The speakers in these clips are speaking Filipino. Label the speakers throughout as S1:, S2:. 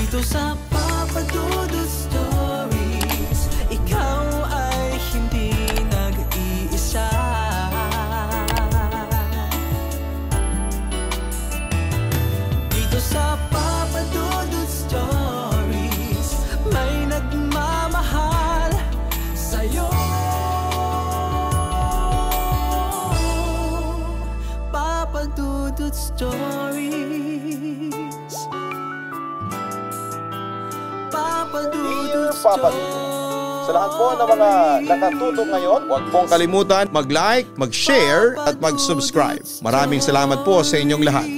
S1: Dito sa Papa Dudut Stories, ikaw ay hindi nag-iisa. Dito sa Papa Dudut Stories, may nagmamahal sa'yo. Papa Dudut Stories. Papa Dudut Stories.
S2: Sa lahat po ng mga nakatutok ngayon, huwag pong kalimutan mag-like, mag-share at mag-subscribe. Maraming salamat po sa inyong lahat.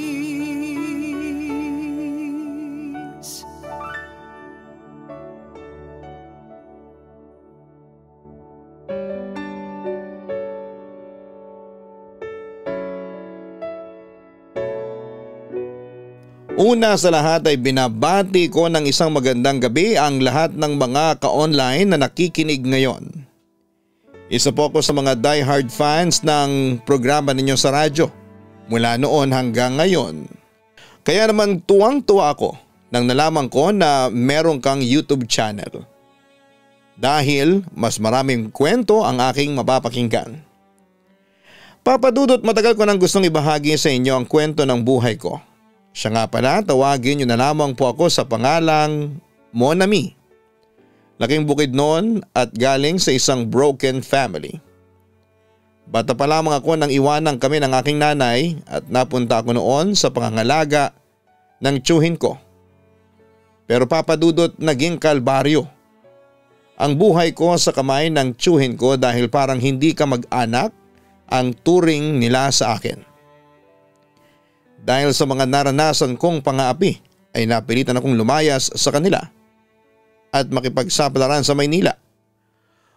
S2: Una sa lahat ay binabati ko ng isang magandang gabi ang lahat ng mga ka-online na nakikinig ngayon. Isa po ako sa mga diehard fans ng programa ninyo sa radyo mula noon hanggang ngayon. Kaya naman tuwang-tuwa ako nang nalaman ko na meron kang YouTube channel. Dahil mas maraming kwento ang aking mapapakinggan. Papa Dudut, matagal ko nang gustong ibahagi sa inyo ang kwento ng buhay ko. Siya nga pala, tawagin niyo na lamang po ako sa pangalang Monami. Laking bukid noon at galing sa isang broken family. Bata pa lamang ako nang iwanan kami ng aking nanay at napunta ako noon sa pangangalaga ng tiyuhin ko. Pero Papa Dudut, naging kalbaryo ang buhay ko sa kamay ng tiyuhin ko dahil parang hindi ka mag-anak ang turing nila sa akin. Dahil sa mga naranasan kong pang-aapi ay napilitan akong lumayas sa kanila at makipagsapalaran sa Maynila.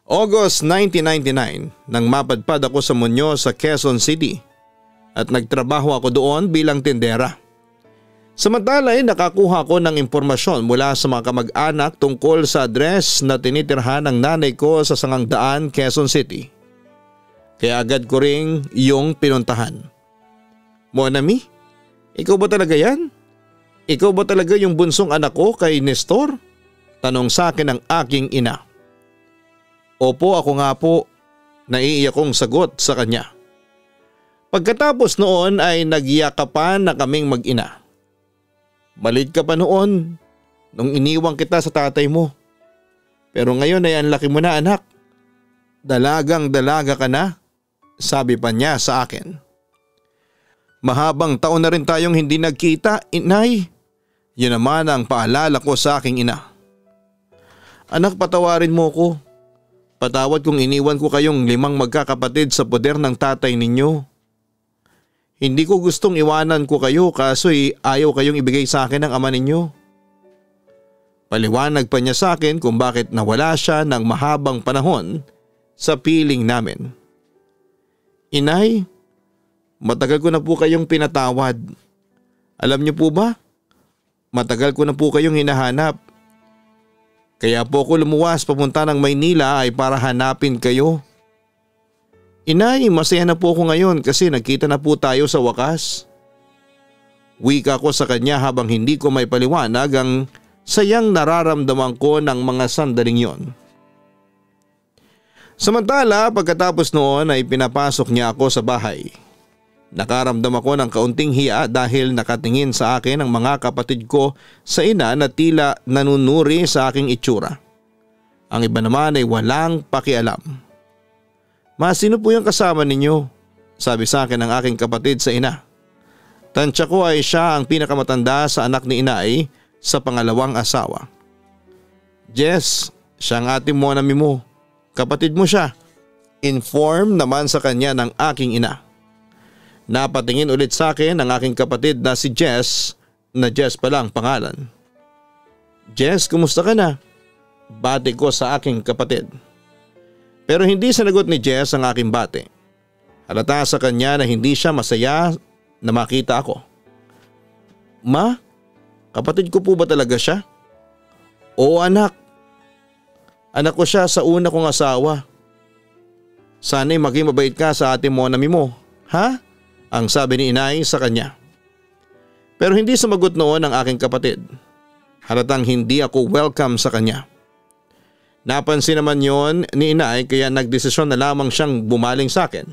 S2: August 1999 nang mapadpad ako sa Muñoz sa Quezon City at nagtrabaho ako doon bilang tindera. Samantala ay nakakuha ko ng impormasyon mula sa mga kamag-anak tungkol sa address na tinitirhan ng nanay ko sa Sangangdaan, Quezon City. Kaya agad ko ring iyong pinuntahan. Monami? Ikaw ba talaga yan? Ikaw ba talaga yung bunsong anak ko kay Nestor? Tanong sa akin ng aking ina. Opo, ako nga po, naiiyak kong sagot sa kanya. Pagkatapos noon ay nagyakapan na kaming mag-ina. Malit ka pa noon nung iniwang kita sa tatay mo. Pero ngayon ay ang laki mo na anak. Dalagang dalaga ka na, sabi pa niya sa akin. Mahabang taon na rin tayong hindi nagkita, inay. Yun naman ang paalala ko sa aking ina. Anak, patawarin mo ko. Patawad kung iniwan ko kayong 5 magkakapatid sa poder ng tatay ninyo. Hindi ko gustong iwanan ko kayo kaso ayaw kayong ibigay sa akin ng ama ninyo. Paliwanag pa niya sa akin kung bakit nawala siya ng mahabang panahon sa piling namin. Inay, matagal ko na po kayong pinatawad. Alam niyo po ba? Matagal ko na po kayong hinahanap. Kaya po ako lumuwas papunta ng Maynila ay para hanapin kayo. Inay, masaya na po ako ngayon kasi nagkita na po tayo sa wakas. Wika ko sa kanya habang hindi ko may paliwanag ang sayang nararamdaman ko ng mga sandaling yon. Samantala, pagkatapos noon ay pinapasok niya ako sa bahay. Nakaramdam ako ng kaunting hiya dahil nakatingin sa akin ang mga kapatid ko sa ina na tila nanunuri sa aking itsura. Ang iba naman ay walang pakialam. Ma, sino po yung kasama ninyo? Sabi sa akin ng aking kapatid sa ina. Tansya ko ay siya ang pinakamatanda sa anak ni inay sa pangalawang asawa. Jess, siya ang ate mo, Monami mo. Kapatid mo siya. Inform naman sa kanya ng aking ina. Napatingin ulit sa akin ang aking kapatid na si Jess, na Jess pa lang pangalan. Jess, kumusta ka na? Bati ko sa aking kapatid. Pero hindi sinagot ni Jess ang aking bati. Halata sa kanya na hindi siya masaya na makita ako. Ma, kapatid ko po ba talaga siya? Oo anak. Anak ko siya sa una kong asawa. Sana'y maging mabait ka sa ate Monami mo, ha? Ang sabi ni inay sa kanya. Pero hindi sumagot noon ang aking kapatid. Halatang hindi ako welcome sa kanya. Napansin naman yon ni inay kaya nagdesisyon na lamang siyang bumaling sa akin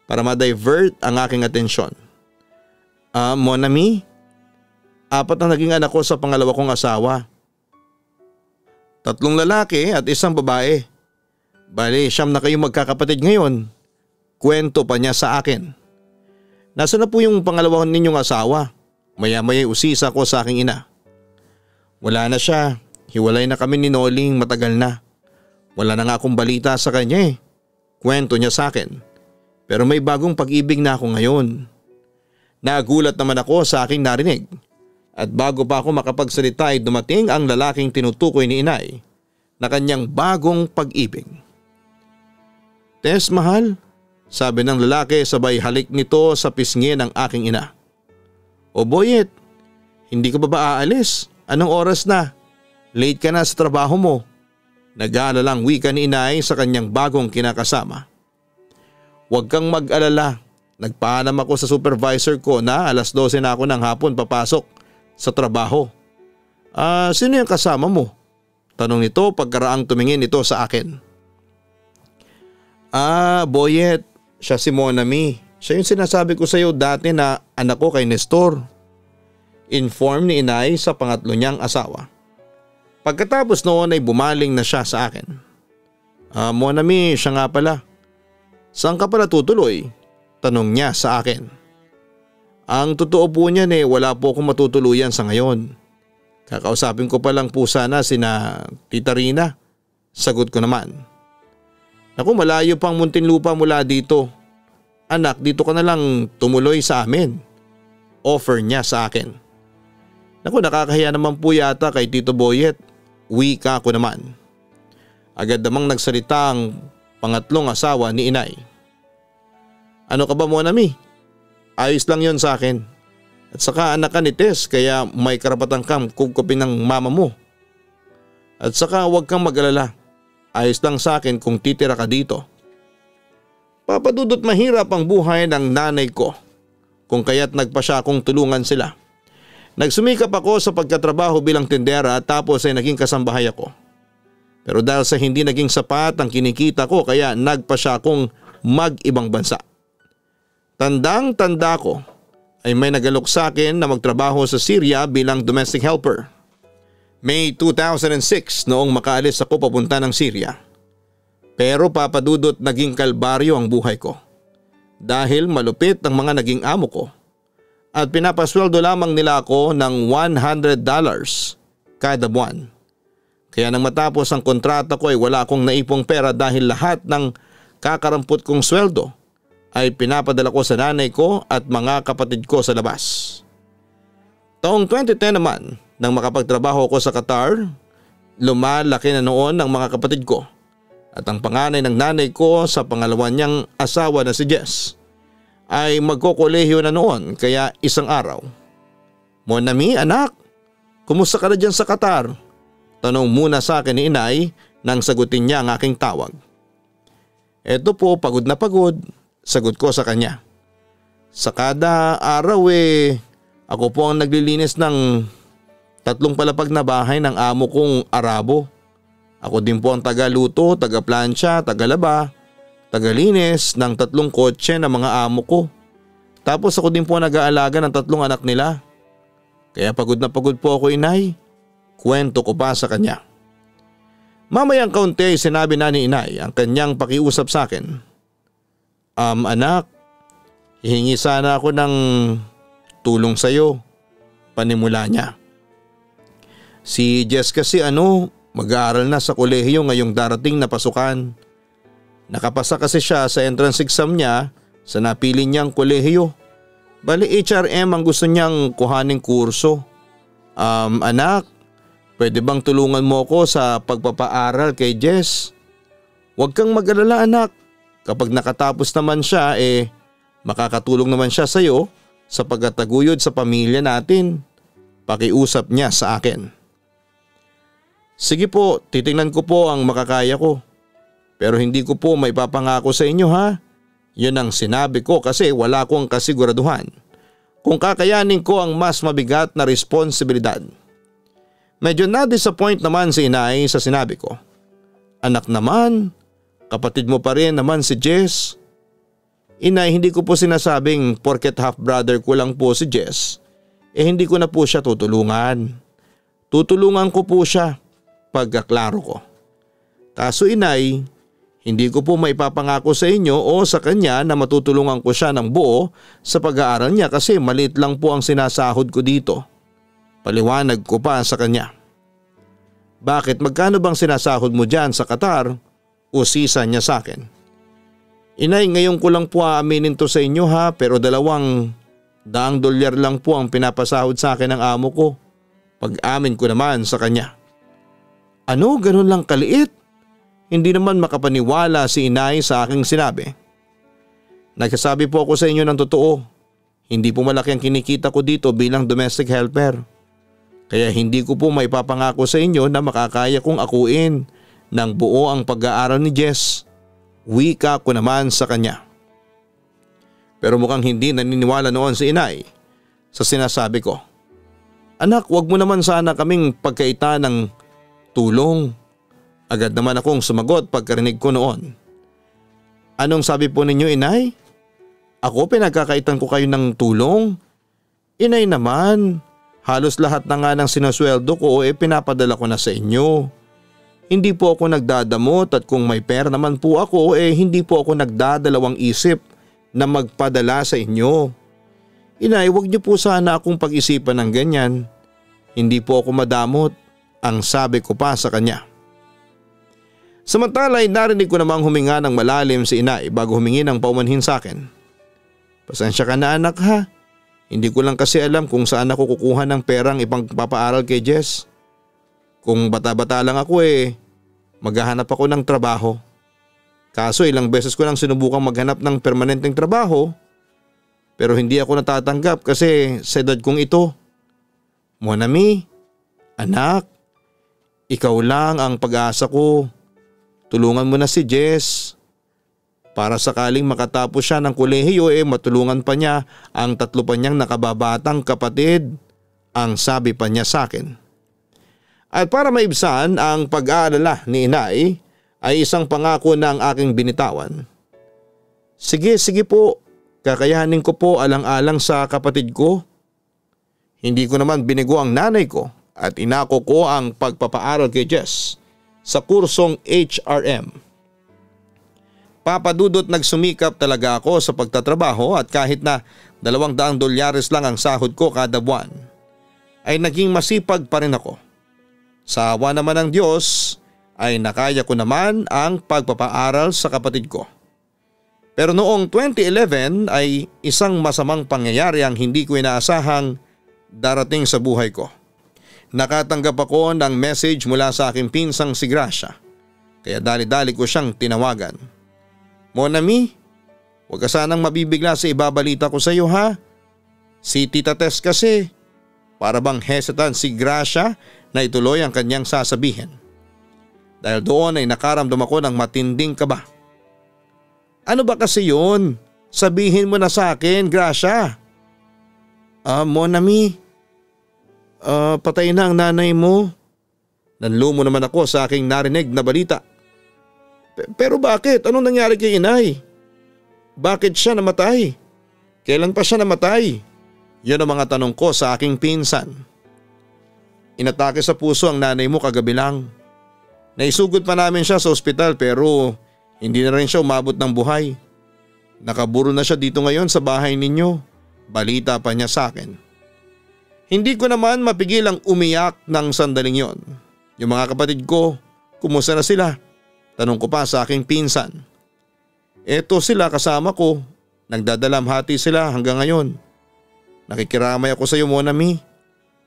S2: para ma-divert ang aking atensyon. Mon ami, 4 ang naging anak ko sa pangalawa kong asawa. 3 lalaki at 1 babae. Bali, 9 na kayong magkakapatid ngayon. Kwento pa niya sa akin. Nasaan na po yung pangalawa ninyong asawa? Maya-maya usisa ko sa aking ina. Wala na siya. Hiwalay na kami ni Noling matagal na. Wala na nga akong balita sa kanya eh. Kwento niya sa akin. Pero may bagong pag-ibig na ako ngayon. Nagulat naman ako sa aking narinig. At bago pa ako makapagsalita ay dumating ang lalaking tinutukoy ni inay na kanyang bagong pag-ibig. Tess, mahal, sabi ng lalaki sabay halik nito sa pisngi ng aking ina. O Boyet, hindi ka ba aalis? Anong oras na? Late ka na sa trabaho mo. Nag-aalalang wika ni inay sa kanyang bagong kinakasama. Huwag kang mag-alala. Nagpaalam ako sa supervisor ko na 12:00 na ako ng hapon papasok sa trabaho. Sino yung kasama mo? Tanong nito pagkaraang tumingin ito sa akin. Boyet, siya si Monami. Siya yung sinasabi ko sa iyo dati na anak ko kay Nestor. Inform ni inay sa pangatlo niyang asawa. Pagkatapos noon ay bumaling na siya sa akin. Monami, siya nga pala. Saan ka pala tutuloy? Tanong niya sa akin. Ang totoo po niyan wala po akong matutuluyan sa ngayon. Kakausapin ko pa lang po sana sina Tita Rina. Sagot ko naman. Naku, malayo pang Muntinlupa mula dito. Anak, dito ka na lang tumuloy sa amin. Offer niya sa akin. Naku, nakakahiya naman po yata kay Tito Boyet. Wika ko naman. Agad namang nagsalita ang pangatlong asawa ni inay. Ano ka ba, Monami? Ayos lang yon sa akin. At saka anak ka ni Tess kaya may karapatan kang kugkupin ng mama mo. At saka huwag kang mag-alala. Ayos lang sa akin kung titira ka dito. Papadudot mahirap ang buhay ng nanay ko. Kung kaya't nagpa siya akong tulungan sila. Nagsumikap ako sa pagkatrabaho bilang tindera tapos ay naging kasambahay ako. Pero dahil sa hindi naging sapat ang kinikita ko kaya nagpa siya akong mag-ibang bansa. Tandang-tanda ko ay may nagalok sa akin na magtrabaho sa Syria bilang domestic helper. May 2006 noong makaalis ako papunta ng Syria. Pero papadudot naging kalbaryo ang buhay ko. Dahil malupit ang mga naging amo ko. At pinapasweldo lamang nila ako ng $100 kada buwan. Kaya nang matapos ang kontrata ko ay wala akong naipong pera dahil lahat ng kakarampot kong sweldo ay pinapadala ko sa nanay ko at mga kapatid ko sa labas. Taong 2010 naman nang makapagtrabaho ko sa Qatar, lumalaki na noon ang mga kapatid ko at ang panganay ng nanay ko sa pangalawa niyang asawa na si Jess ay magkokolehiyo na noon kaya isang araw. Monami, anak, kumusta ka na dyan sa Qatar? Tanong muna sa akin ni inay nang sagutin niya ang aking tawag. Eto po, pagod na pagod, sagot ko sa kanya. Sa kada araw ako po ang naglilinis ng 3 palapag na bahay ng amo kong Arabo. Ako din po ang tagaluto, tagaplansya, tagalaba, tagalinis ng 3 kotse ng mga amo ko. Tapos ako din po nag-aalaga ng 3 anak nila. Kaya pagod na pagod po ako, inay. Kwento ko pa sa kanya. Mamayang kaunti sinabi na ni inay ang kanyang pakiusap sa akin. Anak, hihingi sana ako ng tulong sa iyo. Panimula niya. Si Jess kasi mag-aaral na sa kolehiyo ngayong darating na pasukan. Nakapasa kasi siya sa entrance exam niya sa napili niyang kolehiyo. Bali HRM ang gusto niyang kuhaning kurso. Anak, pwede bang tulungan mo ko sa pagpapaaral kay Jess? Huwag kang mag-alala, anak. Kapag nakatapos naman siya makakatulong naman siya sa iyo sa pagtataguyod sa pamilya natin. Pakiusap niya sa akin. Sige po, titingnan ko po ang makakaya ko. Pero hindi ko po maipapangako sa inyo, ha? Yun ang sinabi ko kasi wala akong kasiguraduhan kung kakayanin ko ang mas mabigat na responsibilidad. Medyo na-disappoint naman si inay sa sinabi ko. Anak naman, kapatid mo pa rin naman si Jess. Inay, hindi ko po sinasabing porket half brother ko lang po si Jess, hindi ko na po siya tutulungan. Tutulungan ko po siya pagkaklaro ko. Kaso inay, hindi ko po maipapangako sa inyo o sa kanya na matutulungan ko siya ng buo sa pag-aaral niya kasi maliit lang po ang sinasahod ko dito. Paliwanag ko pa sa kanya. Bakit, magkano bang sinasahod mo dyan sa Qatar? Usisa niya sa akin. Inay, ngayon ko lang po aaminin to sa inyo ha, pero $200 lang po ang pinapasahod sa akin ng amo ko. Pag-amin ko naman sa kanya. Ano, ganun lang kaliit? Hindi naman makapaniwala si inay sa aking sinabi. Nagsasabi po ako sa inyo ng totoo. Hindi po malaki ang kinikita ko dito bilang domestic helper. Kaya hindi ko po maipapangako sa inyo na makakaya kong akuin ng buo ang pag-aaral ni Jess. Wika ko naman sa kanya. Pero mukhang hindi naniniwala noon si inay sa sinasabi ko. Anak, wag mo naman sana kaming pagkaita ng tulong. Agad naman akong sumagot pagkarinig ko noon. Anong sabi po ninyo inay? Ako pinagkakaitan ko kayo ng tulong? Inay naman, halos lahat na nga ng sinasweldo ko pinapadala ko na sa inyo. Hindi po ako nagdadamot at kung may pera naman po ako hindi po ako nagdadalawang isip na magpadala sa inyo. Inay, wag niyo po sana akong pag-isipan ng ganyan. Hindi po ako madamot, ang sabi ko pa sa kanya. Samantala ay narinig ko namang huminga ng malalim si inay bago humingi ng paumanhin sa akin. Pasensya ka na anak ha. Hindi ko lang kasi alam kung saan ako kukuha ng perang ipagpapaaral kay Jess. Kung bata-bata lang ako maghahanap ako ng trabaho. Kaso ilang beses ko lang sinubukang maghanap ng permanenteng trabaho pero hindi ako natatanggap kasi sa edad kong ito. Mon ami, anak, ikaw lang ang pag-asa ko. Tulungan mo na si Jess. Para sakaling makatapos siya ng kolehiyo matulungan pa niya ang 3 pa niyang nakababatang kapatid. Ang sabi pa niya sa akin. At para maibsan ang pag-aalala ni inay ay isang pangako ng aking binitawan. Sige po, kakayanin ko po alang-alang sa kapatid ko. Hindi ko naman binigo ang nanay ko at inako ko ang pagpapaaral kay Jess sa kursong HRM. Papadudot nagsumikap talaga ako sa pagtatrabaho at kahit na $200 lang ang sahod ko kada buwan, ay naging masipag pa rin ako. Sa awa naman ng Diyos ay nakaya ko naman ang pagpapaaral sa kapatid ko. Pero noong 2011 ay isang masamang pangyayari ang hindi ko inaasahang darating sa buhay ko. Nakatanggap ako ng message mula sa aking pinsang si Gracia, kaya dali-dali ko siyang tinawagan. Mon ami, huwag ka sanang mabibigla sa ibabalita ko sa iyo ha. Si Tita Tess kasi, para bang hesitant si Gracia na ituloy ang kanyang sasabihin. Dahil doon ay nakaramdam ako ng matinding kaba. Ano ba kasi yun? Sabihin mo na sa akin, Gracia. Mon ami, patay na ang nanay mo. Nanlumo naman ako sa aking narinig na balita. Pero bakit? Anong nangyari kay inay? Bakit siya namatay? Kailan pa siya namatay? Yun ang mga tanong ko sa aking pinsan. Inatake sa puso ang nanay mo kagabi lang. Naisugod pa namin siya sa ospital pero hindi na rin siya umabot ng buhay. Nakaburo na siya dito ngayon sa bahay ninyo. Balita pa niya sa akin. Hindi ko naman mapigil ang umiyak ng sandaling yon. Yung mga kapatid ko, kumusta na sila? Tanong ko pa sa aking pinsan. Eto sila kasama ko. Nagdadalamhati sila hanggang ngayon. Nakikiramay ako sa iyo, Mon ami.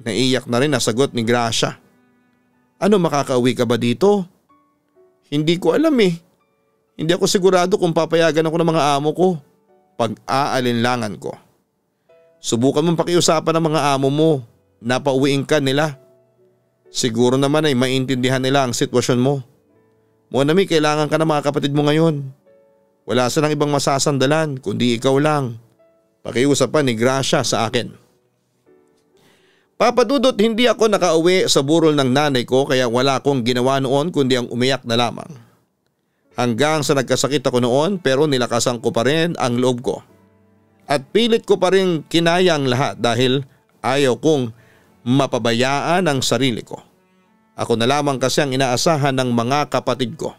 S2: Naiyak na rin nasagot ni Gracia. Ano, makakauwi ka ba dito? Hindi ko alam Hindi ako sigurado kung papayagan ako ng mga amo ko. Pag-aalinlangan ko. Subukan mong pakiusapan ng mga amo mo. Napauwiin ka nila. Siguro naman ay maintindihan nila ang sitwasyon mo. Mon ami, kailangan ka ng mga kapatid mo ngayon. Wala silang ibang masasandalan kundi ikaw lang. Pakiusapan ni Gracia sa akin. Papa Dudut, hindi ako nakauwi sa burol ng nanay ko kaya wala akong ginawa noon kundi ang umiyak na lamang. Hanggang sa nagkasakit ako noon pero nilakasan ko pa rin ang loob ko. At pilit ko pa rin kinayang lahat dahil ayaw kong mapabayaan ang sarili ko. Ako na lamang kasi ang inaasahan ng mga kapatid ko.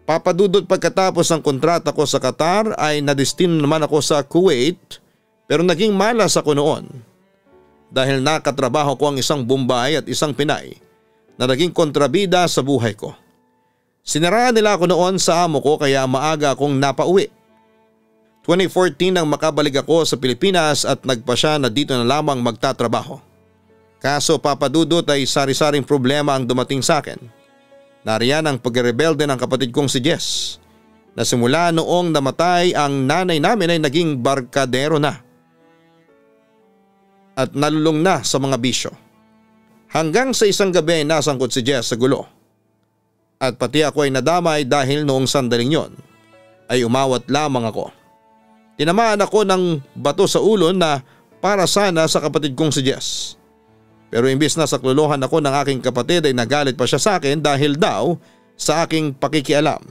S2: Papa Dudut, pagkatapos ng kontrata ko sa Qatar ay nadestino naman ako sa Kuwait pero naging malas ako noon. Dahil nakatrabaho ko ang isang Bombay at isang Pinay na naging kontrabida sa buhay ko. Sinaraan nila ako noon sa amo ko kaya maaga akong napauwi. 2014 nang makabalik ako sa Pilipinas at nagpa siya na dito na lamang magtatrabaho. Kaso Papa Dudut ay sari-saring problema ang dumating sa akin. Nariyan ang pagrebelde ng kapatid kong si Jess na simula noong namatay ang nanay namin ay naging barkadero na. At nalulong na sa mga bisyo. Hanggang sa isang gabi ay nasangkot si Jess sa gulo. At pati ako ay nadamay dahil noong sandaling yon ay umawat lamang ako. Tinamaan ako ng bato sa ulo na para sana sa kapatid kong si Jess. Pero imbis na saklolohan ako ng aking kapatid ay nagalit pa siya sa akin dahil daw sa aking pakikialam.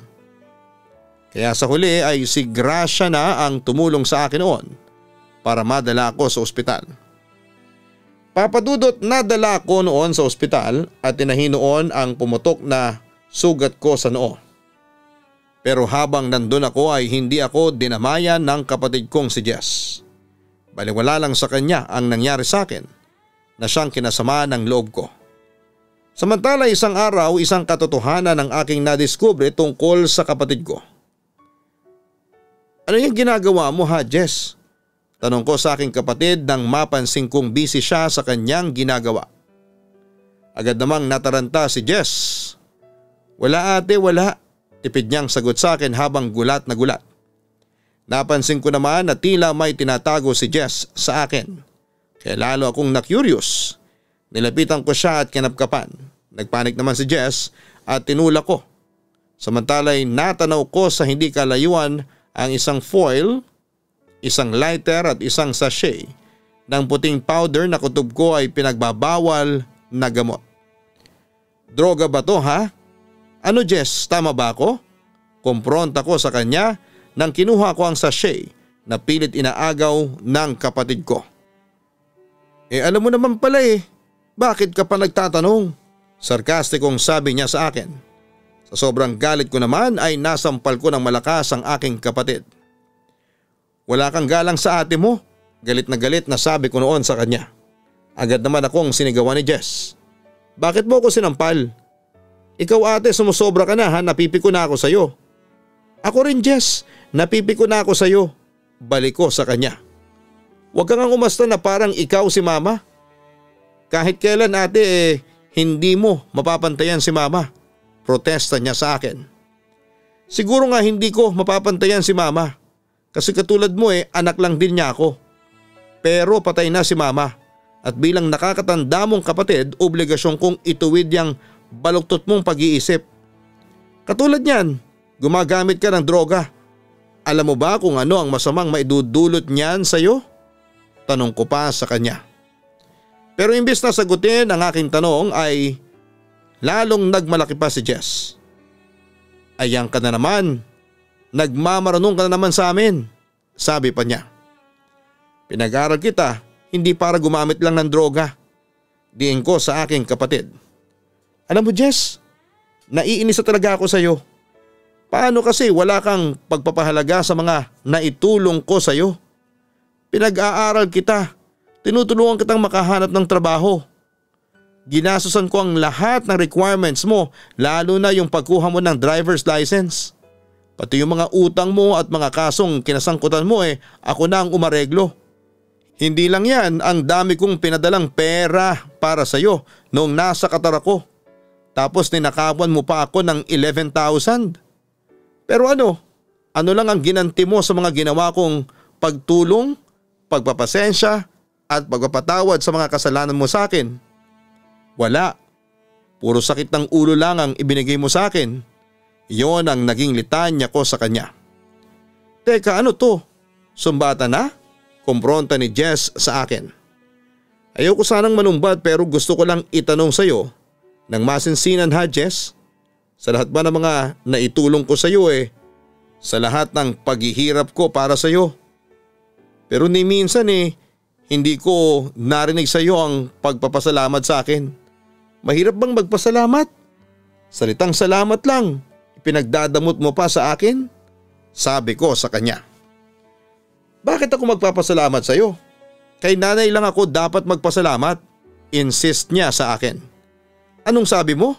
S2: Kaya sa huli ay si Gracia na ang tumulong sa akin noon para madala ako sa ospital. Papa Dudut, nadala ko noon sa ospital at tinahi noon ang pumutok na sugat ko sa noo. Pero habang nandun ako ay hindi ako dinamayan ng kapatid kong si Jess. Baliwala lang sa kanya ang nangyari sa akin na siyang kinasama ng loob ko. Samantala isang araw isang katotohanan ang aking nadiskubre tungkol sa kapatid ko. Ano yung ginagawa mo ha, Jess? Tanong ko sa aking kapatid nang mapansin kong busy siya sa kanyang ginagawa. Agad namang nataranta si Jess. Wala ate, wala. Tipid niyang sagot sa akin habang gulat na gulat. Napansin ko naman na tila may tinatago si Jess sa akin. Kaya lalo akong na-curious. Nilapitan ko siya at kinapkapan. Nagpanik naman si Jess at tinulak ko. Samantala'y natanaw ko sa hindi kalayuan ang isang foil, isang lighter at isang sachet ng puting powder na kutob ko ay pinagbabawal na gamot. Droga ba to ha? Ano Jess, tama ba ako? Kumpronta ko sa kanya nang kinuha ko ang sachet na pilit inaagaw ng kapatid ko. Alam mo naman pala bakit ka pa nagtatanong? Sarkastikong sabi niya sa akin. Sa sobrang galit ko naman ay nasampal ko ng malakas ang aking kapatid. Wala kang galang sa ate mo, galit na sabi ko noon sa kanya. Agad naman akong sinigawan ni Jess. Bakit mo ako sinampal? Ikaw ate, sumusobra ka na ha, napipiko na ako sayo. Ako rin Jess, napipiko na ako sayo. Balik ko sa kanya. Huwag kang umasta na parang ikaw si mama. Kahit kailan ate hindi mo mapapantayan si mama. Protesta niya sa akin. Siguro nga hindi ko mapapantayan si mama. Kasi katulad mo anak lang din niya ako. Pero patay na si mama. At bilang nakakatanda mong kapatid, obligasyon kong ituwid yang baluktot mong pag-iisip. Katulad niyan, gumagamit ka ng droga. Alam mo ba kung ano ang masamang maidudulot niyan sa'yo? Tanong ko pa sa kanya. Pero imbis na sagutin ang aking tanong ay lalong nagmalaki pa si Jess. Ayan ka na naman. Nagmamaranong ka na naman sa amin, sabi pa niya. Pinag-aral kita, hindi para gumamit lang ng droga. Diin ko sa aking kapatid. Alam mo Jess, naiinis na talaga ako sa'yo. Paano kasi wala kang pagpapahalaga sa mga naitulong ko sa'yo? Pinag-aaral kita, tinutulungan kitang makahanap ng trabaho. Ginasusan ko ang lahat ng requirements mo, lalo na yung pagkuha mo ng driver's license. Pati yung mga utang mo at mga kasong kinasangkutan mo ako na ang umareglo. Hindi lang yan, ang dami kong pinadalang pera para sa'yo noong nasa Qatar ako. Tapos ninakawan mo pa ako ng 11,000. Pero ano lang ang ginanti mo sa mga ginawa kong pagtulong, pagpapasensya at pagpapatawad sa mga kasalanan mo sa akin? Wala. Puro sakit ng ulo lang ang ibinigay mo sa akin. Yon ang naging litanya ko sa kanya. Teka ano to? Sumbata na? Kumpronta ni Jess sa akin. Ayoko sanang manumbat pero gusto ko lang itanong sa'yo ng masinsinan ha Jess. Sa lahat ba ng mga naitulong ko sa'yo sa lahat ng paghihirap ko para sa'yo. Pero ni minsan hindi ko narinig sa'yo ang pagpapasalamat sa akin. Mahirap bang magpasalamat? Salitang salamat lang, ipinagdadamot mo pa sa akin? Sabi ko sa kanya. Bakit ako magpapasalamat sa'yo? Kay nanay lang ako dapat magpasalamat. Insist niya sa akin. Anong sabi mo?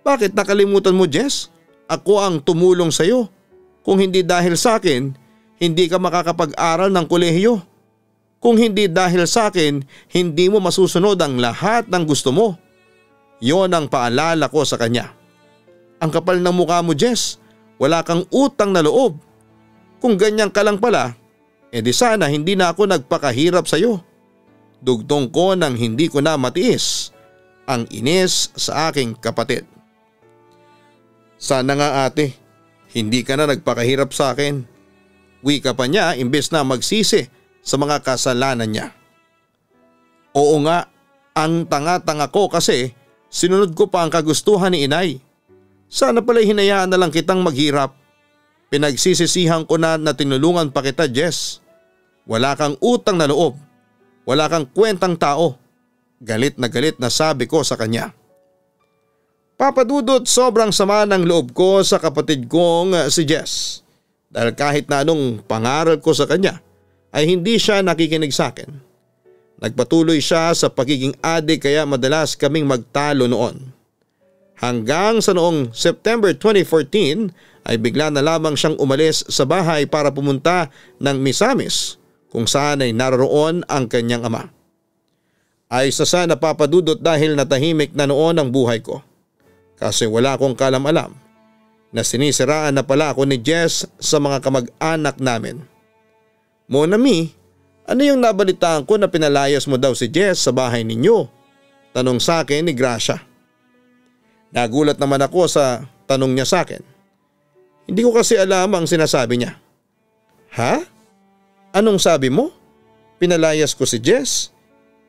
S2: Bakit nakalimutan mo Jess? Ako ang tumulong sa'yo. Kung hindi dahil sa akin, hindi ka makakapag-aral ng kolehiyo. Kung hindi dahil sa akin, hindi mo masusunod ang lahat ng gusto mo. Yon ang paalala ko sa kanya. Ang kapal ng mukha mo Jess, wala kang utang na loob. Kung ganyan ka lang pala, di sana hindi na ako nagpakahirap sa iyo. Dugtong ko nang hindi ko na matiis ang inis sa aking kapatid. Sana nga ate, hindi ka na nagpakahirap sa akin. Wika pa niya imbes na magsisi sa mga kasalanan niya. Oo nga, ang tanga-tanga ko kasi sinunod ko pa ang kagustuhan ni inay. Sana pala'y hinayaan na lang kitang maghirap. Pinagsisisihan ko na tinulungan pa kita Jess. Wala kang utang na loob. Wala kang kwentang tao. Galit na sabi ko sa kanya. Papa Dudut, sobrang sama ng loob ko sa kapatid kong si Jess. Dahil kahit na anong pangaral ko sa kanya ay hindi siya nakikinig sa akin. Nagpatuloy siya sa pagiging adik kaya madalas kaming magtalo noon. Hanggang sa noong September 2014 ay bigla na lamang siyang umalis sa bahay para pumunta ng Misamis kung saan ay naroon ang kanyang ama. Ay sa sana Papa Dudut dahil natahimik na noon ang buhay ko. Kasi wala akong kalam-alam na sinisiraan na pala ako ni Jess sa mga kamag-anak namin. Monami, ano yung nabalitaan ko na pinalayas mo daw si Jess sa bahay ninyo? Tanong sa akin ni Gracia. Nagulat naman ako sa tanong niya sa akin. Hindi ko kasi alam ang sinasabi niya. Ha? Anong sabi mo? Pinalayas ko si Jess?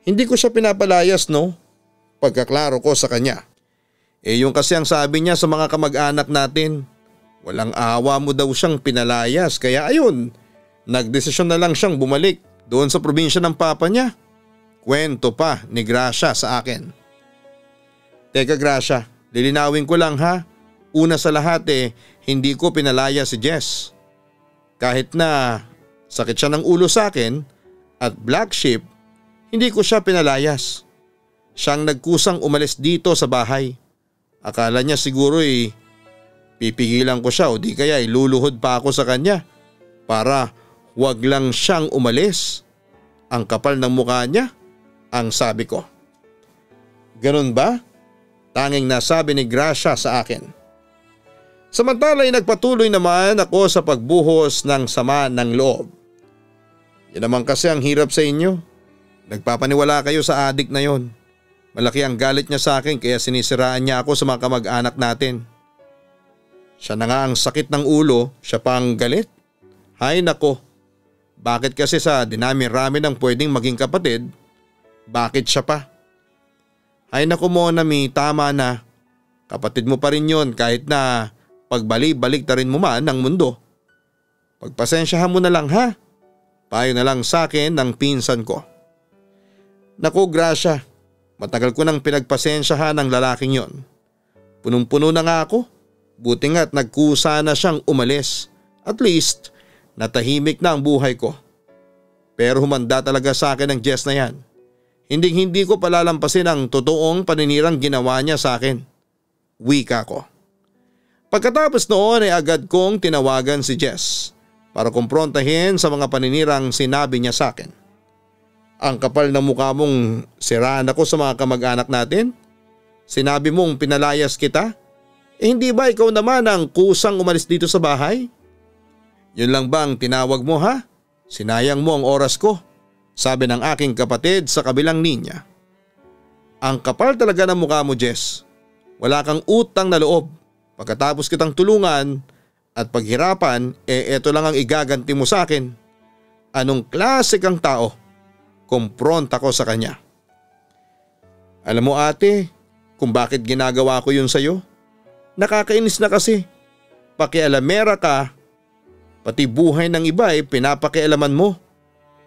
S2: Hindi ko siya pinapalayas no? Pagkaklaro ko sa kanya. Yung kasi ang sabi niya sa mga kamag-anak natin. Walang awa mo daw siyang pinalayas kaya ayun, nagdesisyon na lang siyang bumalik doon sa probinsya ng papa niya. Kwento pa ni Gracia sa akin. Teka Gracia, lilinawin ko lang ha. Una sa lahat hindi ko pinalaya si Jess. Kahit na sakit siya ng ulo sa akin at black sheep, hindi ko siya pinalayas. Siyang nagkusang umalis dito sa bahay. Akala niya siguro pipigilan ko siya o di kaya iluluhod pa ako sa kanya para wag lang siyang umalis. Ang kapal ng mukha niya, ang sabi ko. Ganun ba? Tanging nasabi ni Gracia sa akin. Samantala ay nagpatuloy naman ako sa pagbuhos ng sama ng loob. Yan naman kasi ang hirap sa inyo. Nagpapaniwala kayo sa adik na yon. Malaki ang galit niya sa akin kaya sinisiraan niya ako sa mga kamag-anak natin. Siya na nga ang sakit ng ulo, siya pa ang galit. Hay nako, bakit kasi sa dinami-rami ng pwedeng maging kapatid, bakit siya pa? Hay nako Monami, tama na. Kapatid mo pa rin yon kahit na pagbalik-balik ta rin mo man ang mundo. Pagpasensyahan mo na lang ha. Payo na lang sa akin ng pinsan ko. Naku Gracia, matagal ko nang pinagpasensyahan ng lalaking yon. Punong-puno na nga ako. Buti nga't nagkusa na siyang umalis. At least, natahimik na ang buhay ko. Pero humanda talaga sa akin ang Jess na yan. Hindi ko palalampasin ang totoong paninirang ginawa niya sa akin. Wika ko. Pagkatapos noon ay agad kong tinawagan si Jess para kumprontahin sa mga paninirang sinabi niya sa akin. Ang kapal na mukha mong siraan ako sa mga kamag-anak natin? Sinabi mong pinalayas kita? Hindi ba ikaw naman ang kusang umalis dito sa bahay? Yun lang ba ang tinawag mo ha? Sinayang mo ang oras ko, sabi ng aking kapatid sa kabilang linya. Ang kapal talaga ng mukha mo Jess. Wala kang utang na loob. Pagkatapos kitang tulungan at paghirapan, eto lang ang igaganti mo sa akin. Anong klase kang tao? Kumpronta ko sa kanya. Alam mo ate, kung bakit ginagawa ko yun sa'yo? Nakakainis na kasi. Pakialamera ka, pati buhay ng iba ay pinapakialaman mo.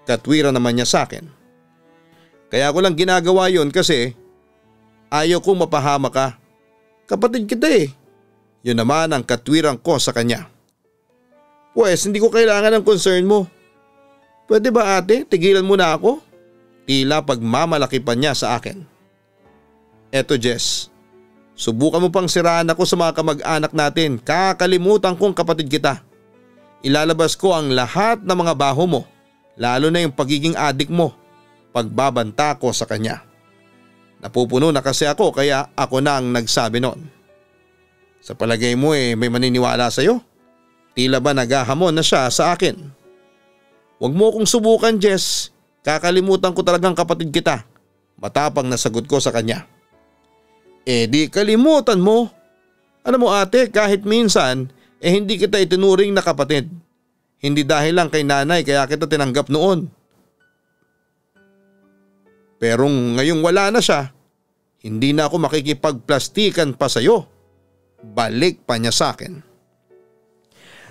S2: Katwiran naman niya sa akin. Kaya ko lang ginagawa yun kasi ayaw kong mapahama ka. Kapatid kita eh. Yun naman ang katwiran ko sa kanya. Pwes hindi ko kailangan ng concern mo. Pwede ba ate, tigilan mo na ako? Tila pagmamalaki pa niya sa akin. Eto Jess, subukan mo pang siraan ako sa mga kamag-anak natin. Kakalimutan kong kapatid kita. Ilalabas ko ang lahat ng mga baho mo, lalo na yung pagiging adik mo. Pagbabanta ko sa kanya. Napupuno na kasi ako kaya ako na ang nagsabi noon. Sa palagay mo may maniniwala sa'yo? Tila ba naghahamon na siya sa akin? Huwag mo akong subukan Jess, kakalimutan ko talagang kapatid kita. Matapang na sagot ko sa kanya. Di kalimutan mo. Alam mo ate, kahit minsan hindi kita itinuring na kapatid. Hindi dahil lang kay nanay kaya kita tinanggap noon. Pero ngayong wala na siya, hindi na ako makikipagplastikan pa sa'yo. Balik pa niya sa akin.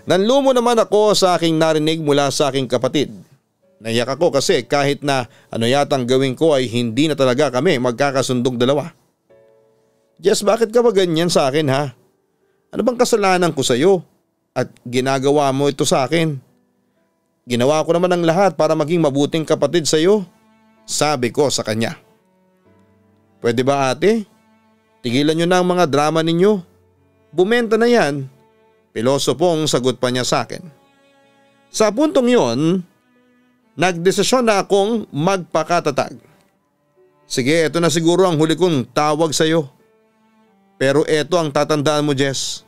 S2: Nanlumo naman ako sa aking narinig mula sa aking kapatid. Naiyak ako kasi kahit na ano yatang gawin ko ay hindi na talaga kami magkakasundong dalawa. Jess, bakit ka ba ganyan sa akin ha? Ano bang kasalanan ko sa'yo? At ginagawa mo ito sa akin? Ginawa ko naman ang lahat para maging mabuting kapatid sa'yo. Sabi ko sa kanya. Pwede ba ate? Tigilan nyo na ang mga drama ninyo. Bumenta na yan. Pilosopong sagot pa niya sa akin. Sa puntong yon, nagdesisyon na akong magpakatatag. Sige, ito na siguro ang huli kong tawag sa iyo. Pero ito ang tatandaan mo Jess.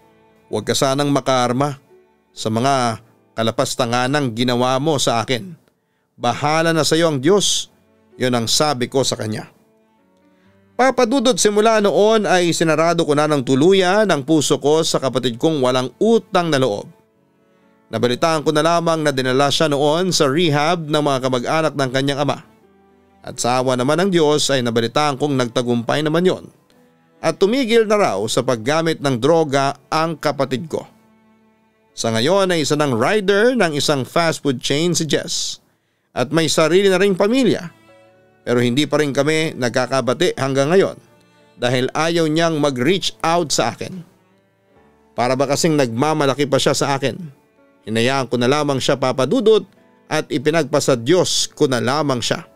S2: Huwag ka sanang makaarma sa mga kalapastanganang ginawa mo sa akin. Bahala na sa iyo ang Diyos. Yun ang sabi ko sa kanya. Papadudot simula noon ay sinarado ko na ng tuluyan ang puso ko sa kapatid kong walang utang na loob. Nabalitaan ko na lamang na dinala siya noon sa rehab ng mga kamag-anak ng kanyang ama. At sa awa naman ng Diyos ay nabalitaan kong nagtagumpay naman yon. At tumigil na raw sa paggamit ng droga ang kapatid ko. Sa ngayon ay isa ng rider ng isang fast food chain si Jess. At may sarili na ring pamilya. Pero hindi pa rin kami nagkakabati hanggang ngayon dahil ayaw niyang mag-reach out sa akin. Para ba kasing nagmamalaki pa siya sa akin. Hinayaan ko na lamang siya papadudot at ipinagpasa Diyos ko na lamang siya.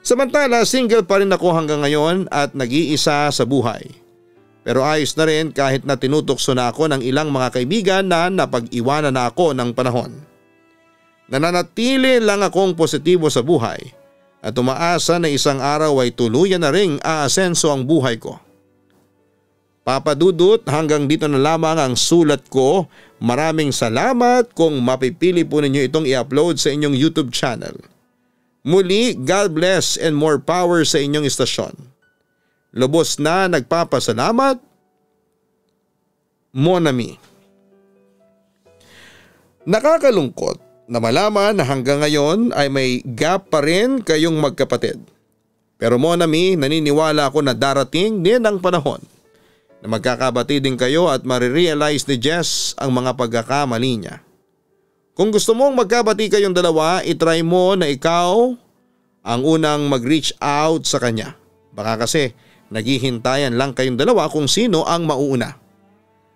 S2: Samantala single pa rin ako hanggang ngayon at nag-iisa sa buhay. Pero ayos na rin kahit na tinutokso na ako ng ilang mga kaibigan na napag-iwanan na ako ng panahon. Nananatili lang akong positibo sa buhay. At umaasa na isang araw ay tuluyan na ring aasenso ang buhay ko. Papadudot, hanggang dito na lamang ang sulat ko. Maraming salamat kung mapipili po ninyo itong i-upload sa inyong YouTube channel. Muli, God bless and more power sa inyong istasyon. Lubos na nagpapasalamat, Mon Ami. Nakakalungkot na malaman na hanggang ngayon ay may gap pa rin kayong magkapatid. Pero Mon Ami, naniniwala ako na darating din ang panahon na magkakabati din kayo at marirealize ni Jess ang mga pagkakamali niya. Kung gusto mong magkabati kayong dalawa, itry mo na ikaw ang unang mag-reach out sa kanya. Baka kasi naghihintayan lang kayong dalawa kung sino ang mauuna.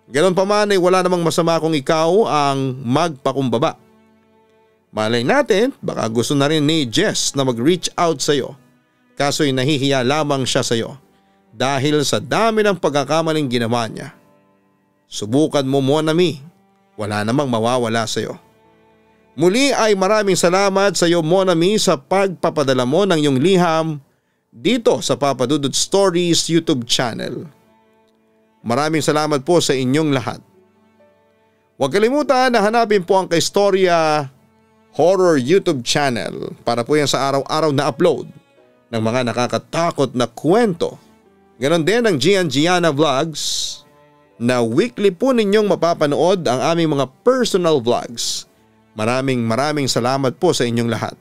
S2: Ganon pa man ay wala namang masama kung ikaw ang magpakumbaba. Malay natin, baka gusto na rin ni Jess na mag-reach out sa iyo. Kaso'y nahihiya lamang siya sa iyo dahil sa dami ng pagkakamaling ginawa niya. Subukan mo Mon Ami, wala namang mawawala sa iyo. Muli ay maraming salamat sa iyo Mon Ami sa pagpapadala mo ng iyong liham dito sa Papadudod Stories YouTube channel. Maraming salamat po sa inyong lahat. Huwag kalimutan na hanapin po ang Kaistorya Horror YouTube channel para po yan sa araw-araw na upload ng mga nakakatakot na kwento. Ganon din ang Gian Gianna Vlogs na weekly po ninyong mapapanood ang aming mga personal vlogs. Maraming salamat po sa inyong lahat.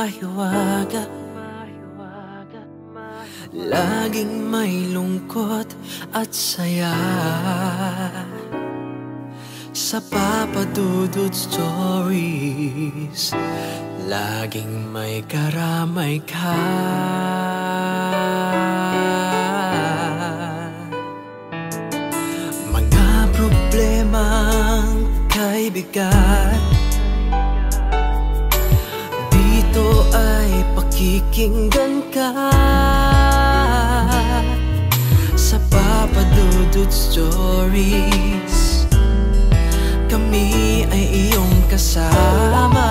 S1: mahiwaga, laging may lungkot at saya. Sa Papa Dudut Stories, laging may karamay ka. Mga problemang kay bigat, dito ay pakikinggan ka. Sa Papa Dudut Stories, kami ay iyong kasama.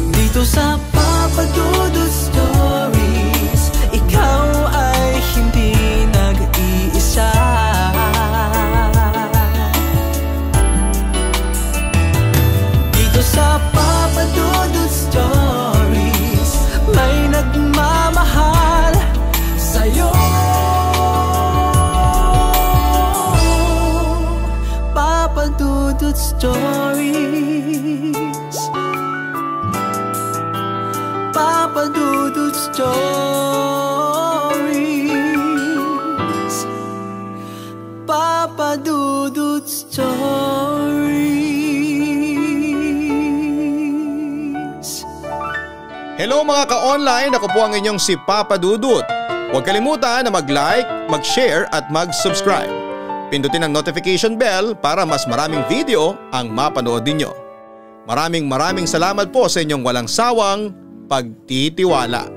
S1: Dito sa Papa Dudut Stories, ikaw ay hindi nag-iisa. Dito sa Papa Dudut Stories, may nagmamahal sa'yo. Papa Dudut Stories, Papa Dudut Stories, Papa Dudut Stories.
S2: Hello mga ka-online, ako po ang inyong si Papa Dudut. Huwag kalimutan na mag-like, mag-share at mag-subscribe. Pindutin ang notification bell para mas maraming video ang mapanood ninyo. Maraming salamat po sa inyong walang sawang pagtitiwala.